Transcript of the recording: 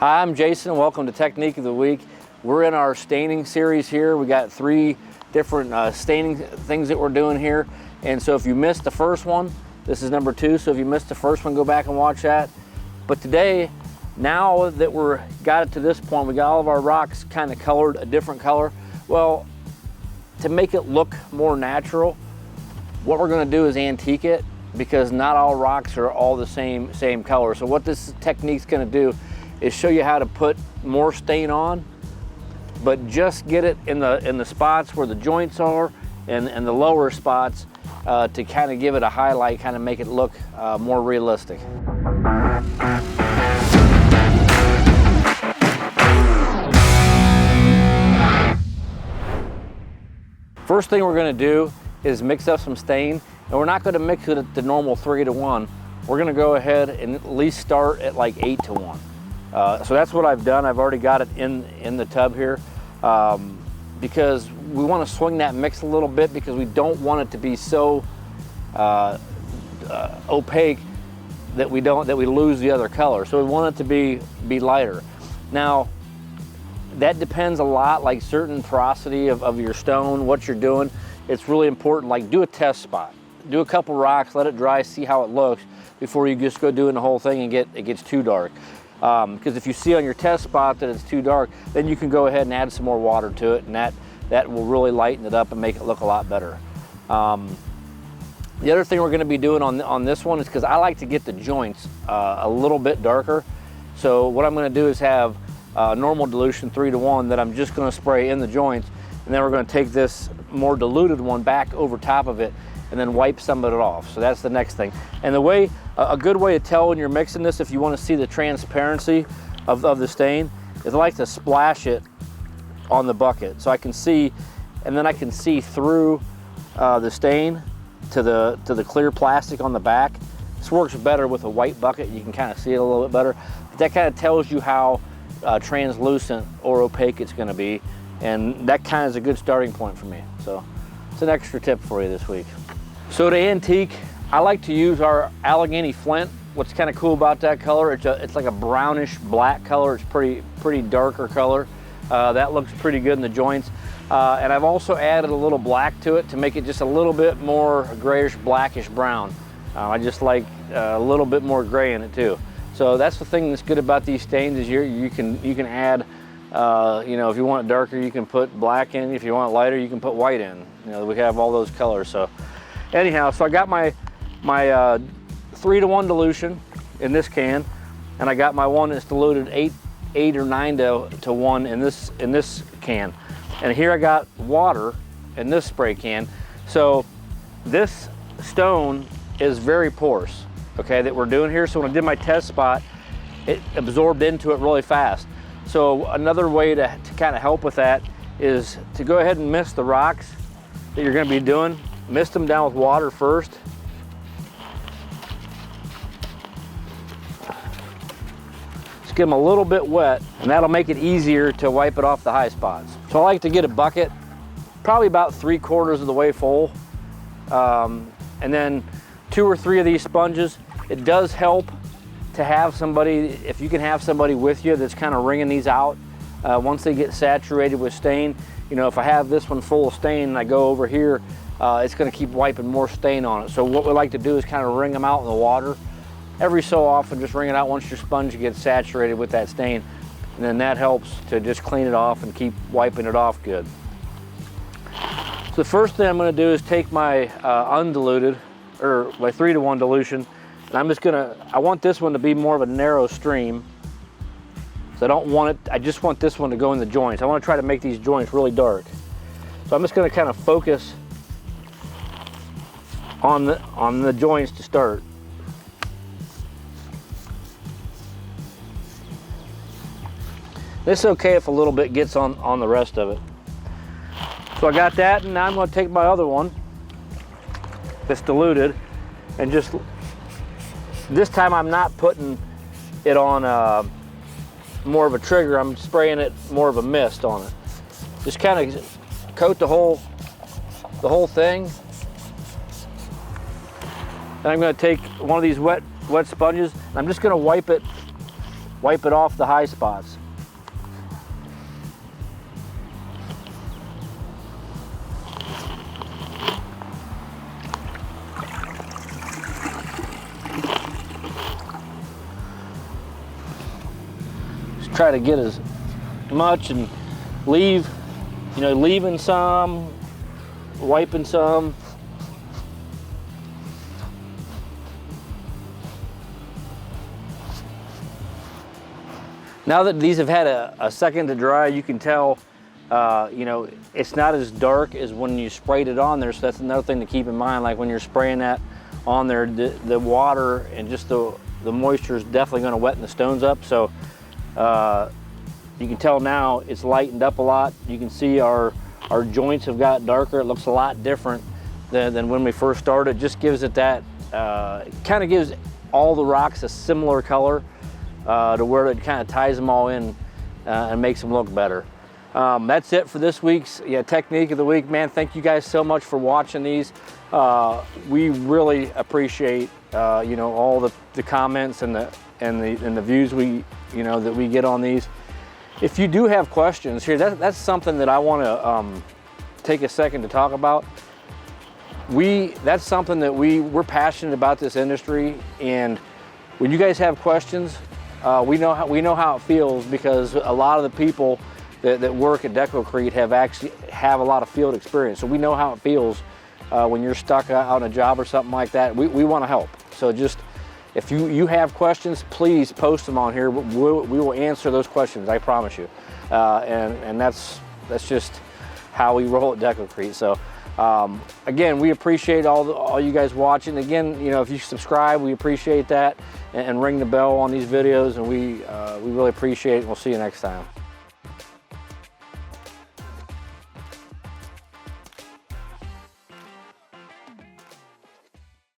Hi, I'm Jason. Welcome to Technique of the Week. We're in our staining series here. We got 3 different staining things that we're doing here. And so if you missed the first one, this is number 2. So if you missed the first one, go back and watch that. But today, now that we're got it to this point, we got all of our rocks kind of colored a different color. Well, to make it look more natural, what we're going to do is antique it, because not all rocks are all the same color. So what this technique's going to do is show you how to put more stain on, but just get it in the spots where the joints are and the lower spots to kind of give it a highlight, kind of make it look more realistic. First thing we're going to do is mix up some stain, and we're not going to mix it at the normal 3-to-1. We're going to go ahead and at least start at like 8-to-1. So that's what I've done. I've already got it in the tub here because we want to swing that mix a little bit, because we don't want it to be so opaque that we lose the other color. So we want it to be lighter. Now that depends a lot, like certain porosity of your stone, what you're doing. It's really important, like do a test spot. Do a couple rocks, let it dry, see how it looks before you just go doing the whole thing and it gets too dark. Because if you see on your test spot that it's too dark, then you can go ahead and add some more water to it, and that will really lighten it up and make it look a lot better. The other thing we're going to be doing on this one is, because I like to get the joints a little bit darker, so what I'm going to do is have normal dilution 3-to-1 that I'm just going to spray in the joints, and then we're going to take this more diluted one back over top of it and then wipe some of it off. So that's the next thing. And the way, a good way to tell when you're mixing this, if you want to see the transparency of the stain, is I like to splash it on the bucket so I can see, and then I can see through the stain to the clear plastic on the back. This works better with a white bucket. You can kind of see it a little bit better. But that kind of tells you how translucent or opaque it's going to be, and that kind of is a good starting point for me. So it's an extra tip for you this week. So to antique, I like to use our Allegheny flint. What's kind of cool about that color, it's like a brownish black color. It's pretty darker color. That looks pretty good in the joints. And I've also added a little black to it to make it just a little bit more grayish, blackish brown. I just like a little bit more gray in it too. So that's the thing that's good about these stains, is you can add, you know, if you want it darker, you can put black in. If you want it lighter, you can put white in. You know, we have all those colors. So anyhow, so I got my 3-to-1 dilution in this can, and I got my one that's diluted 8 or 9-to-1 in this can. And here I got water in this spray can. So this stone is very porous, okay, that we're doing here. So when I did my test spot, it absorbed into it really fast. So another way to kind of help with that is to go ahead and mist the rocks that you're going to be doing. Mist them down with water first. Just get them a little bit wet, and that'll make it easier to wipe it off the high spots. So I like to get a bucket, probably about 3/4 of the way full, and then 2 or 3 of these sponges. It does help to have somebody, if you can have somebody with you that's kind of wringing these out once they get saturated with stain. You know, if I have this one full of stain and I go over here, it's going to keep wiping more stain on it. So what we like to do is kind of wring them out in the water. Every so often, just wring it out once your sponge gets saturated with that stain, and then that helps to just clean it off and keep wiping it off good. So the first thing I'm going to do is take my undiluted, or my 3-to-1 dilution, and I'm just gonna, I want this one to be more of a narrow stream. So I don't want it, I just want this one to go in the joints. I want to try to make these joints really dark. So I'm just going to kind of focus on the joints to start. This is okay if a little bit gets on the rest of it. So I got that, and now I'm going to take my other one that's diluted, and just, this time I'm not putting it on more of a trigger, I'm spraying it more of a mist on it. Just kind of coat the whole thing. Then I'm going to take one of these wet sponges, and I'm just going to wipe it wipe it off the high spots. Just try to get as much and leave, you know, leaving some, wiping some. Now that these have had a second to dry, you can tell, you know, it's not as dark as when you sprayed it on there. So that's another thing to keep in mind. Like when you're spraying that on there, the water and just the moisture is definitely going to weten the stones up. So you can tell now it's lightened up a lot. You can see our joints have got darker. It looks a lot different than when we first started. It just gives it that, kind of gives all the rocks a similar color. To where it kind of ties them all in and makes them look better. That's it for this week's technique of the week, man. Thank you guys so much for watching these. We really appreciate you know, all the comments and the views that we get on these. If you do have questions here, that's something that I want to take a second to talk about. That's something that we're passionate about, this industry, and when you guys have questions, we know how it feels, because a lot of the people that work at Deco-Crete have a lot of field experience. So we know how it feels when you're stuck out on a job or something like that. We want to help. So just, if you have questions, please post them on here. We will answer those questions, I promise you. And that's just how we roll at Deco-Crete. So again, we appreciate all you guys watching. Again, you know, if you subscribe, we appreciate that, and ring the bell on these videos, and we really appreciate it. We'll see you next time.